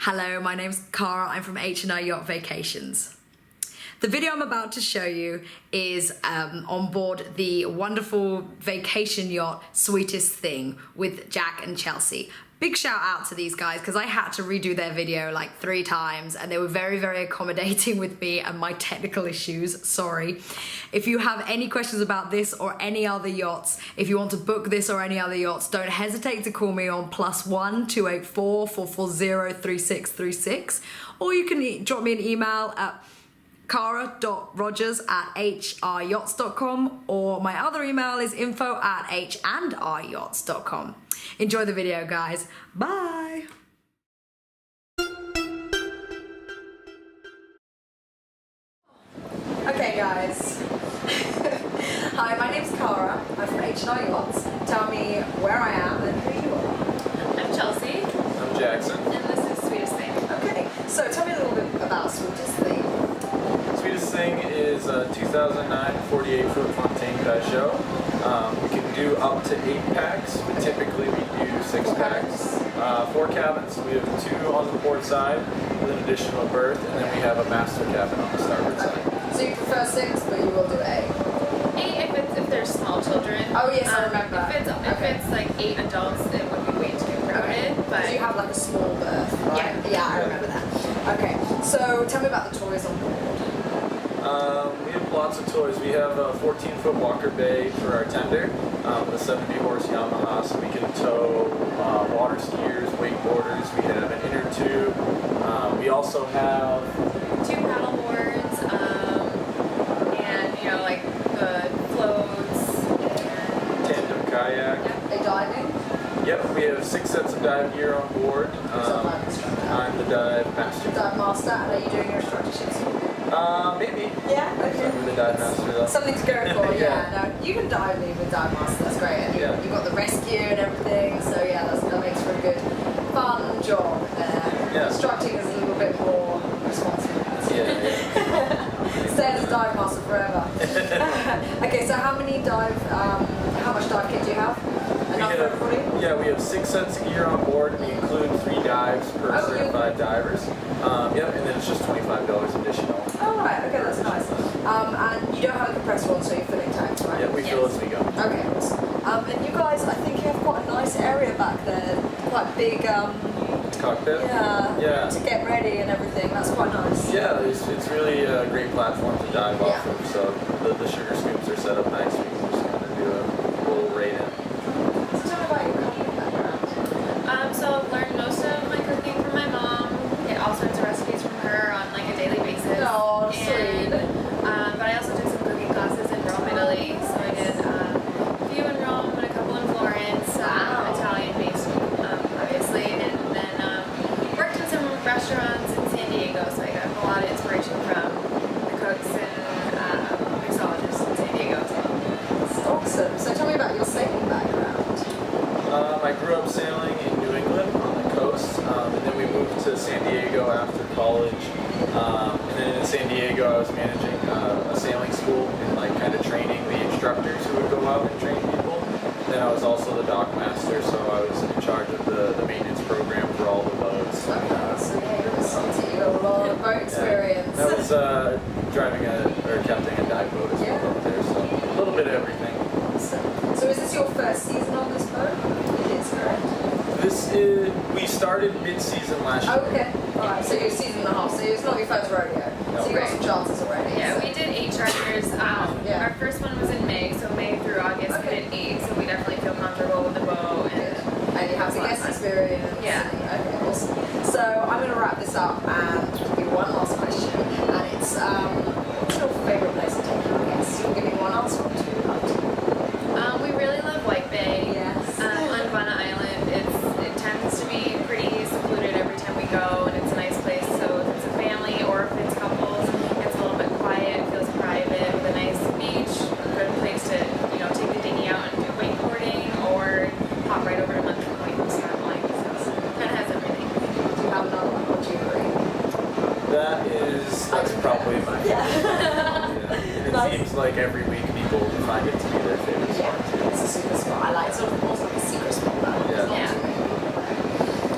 Hello, my name's Cara. I'm from H&R Yacht Vacations. The video I'm about to show you is on board the wonderful vacation yacht Sweetest Thing with Jack and Chelsea. Big shout out to these guys because I had to redo their video like 3 times and they were very, very accommodating with me and my technical issues, sorry. If you have any questions about this or any other yachts, if you want to book this or any other yachts, don't hesitate to call me on +1 284 440 3636, or you can drop me an email at cara.rogers@hryachts.com, or my other email is info@h&ryachts.com. Enjoy the video, guys. Bye. Okay, guys. Hi, my name's Cara. I'm from H&R Yachts. Tell me where I am and who you are. I'm Chelsea. I'm Jackson. And this is Sweetest Thing. Okay, so tell me a little bit about Sweetest Thing. Sweetest Thing is a 2009 48-foot Fountaine Pajot. We can do up to 8 packs, but typically we do 6 packs. 4 cabins. We have 2 on the port side with an additional berth, and then we have a master cabin on the starboard side. So you prefer 6, but you will do 8? 8 if there's small children. Oh yes, I remember. If it's like 8 adults, it would be way too crowded. But you have like a small berth, right? Yeah, I remember that. Okay, so tell me about the toys on board. We have lots of toys. We have a 14-foot walker bay for our tender, with a 70-horse Yamaha, so we can tow water skiers, wakeboarders. We have an inner tube. We also have 2 paddle boards, and like the floats and tandem kayak. Yep. Are they diving? Yep, we have 6 sets of dive gear on board. I'm the dive master. Dive master, and are you doing your instructorships? Maybe. Yeah, okay. I'm the dive master though. Something to go for, Yeah. yeah. No, you can dive me with dive master, that's great. And you've got the rescue and everything, so yeah, that makes for a good, fun job there. Yeah. Instructing is a little bit more responsibility. Yeah. Stay as a dive master forever. Okay, so how much dive kit do you have? Enough for everybody? Yeah, we have 6 sets of gear on board. We include 3 dives per certified divers. Yep, and then it's just $25 additional. Oh, right, okay, that's nice. And you don't have a compressor on, so you're filling tanks, right? Yep, we fill as we go. Okay, awesome. And you guys, I think you have quite a nice area back there. Quite big, Cockpit? yeah, to get ready and everything. That's quite nice. Yeah, it's really a great platform to dive off of. So the sugar scoops are set up nice. We can just kind of do a roll right in. So tell me about your cooking background. so I've learned most of my cooking from my mom. Get all sorts of recipes from her on like a daily basis. Oh, sweet. But I also took some cooking classes in Rome, Italy. So I did a few in Rome and a couple in Florence. Italian based, obviously, and then worked in some restaurants in San Diego. So I got a lot of inspiration from the cooks and mixologists in San Diego as well. That's awesome. So tell me about your sailing background. I grew up sailing in New England on the coast, and then we moved to San Diego after college. And then in San Diego, I was managing a sailing school and like kind of training the instructors who would go out and train people. And then I was also the dock master, so I was in charge of the maintenance program for all the boats. So yeah, you're a salty. You got a lot of boat experience. Yeah. That was captaining a dive boat as well up there, so a little bit of everything. So is this your first season on this boat? It is, correct? We started mid-season last year. Okay, alright, so you're a season and a half, so it's not your first rodeo. No. So you got some chances already. Yeah, we did 8 charters. Our first one was in May, so May through August we did 8, so we definitely feel comfortable with the boat. And you have the guest experience. Yeah. Okay, awesome. So I'm going to wrap this up and give you one last question, and it's what's your favourite place to take your guests? You'll give me one answer or 2. We really love White Bay. Yes. On Vanna Island, it tends to be pretty secluded every time we go, and it's a nice place. So if it's a family or if it's couples, it's a little bit quiet, feels private, with a nice beach, a good place to take the dinghy out and do wakeboarding, or hop right over to Monkey Point and snorkeling. So it kind of has everything. Do you have another one or do you agree? That's probably my favorite. Yeah. It seems like every week people find it to be their favorite spot too. It's a super spot. I like it. It's almost like a secret spot. Yeah.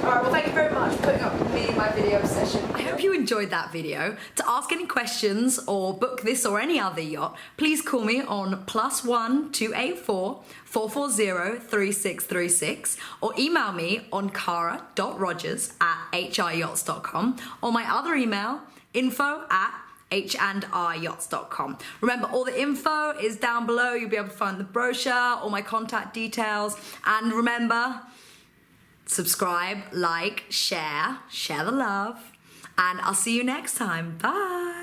Alright, well thank you very much for putting up with me in my video session. I hope you enjoyed that video. To ask any questions or book this or any other yacht, please call me on +1 284 440 3636 or email me on cara.rogers@hryachts.com or my other email, info@H&R Yachts.com. Remember, all the info is down below. You'll be able to find the brochure, all my contact details, and remember, subscribe, like, share the love, and I'll see you next time. Bye.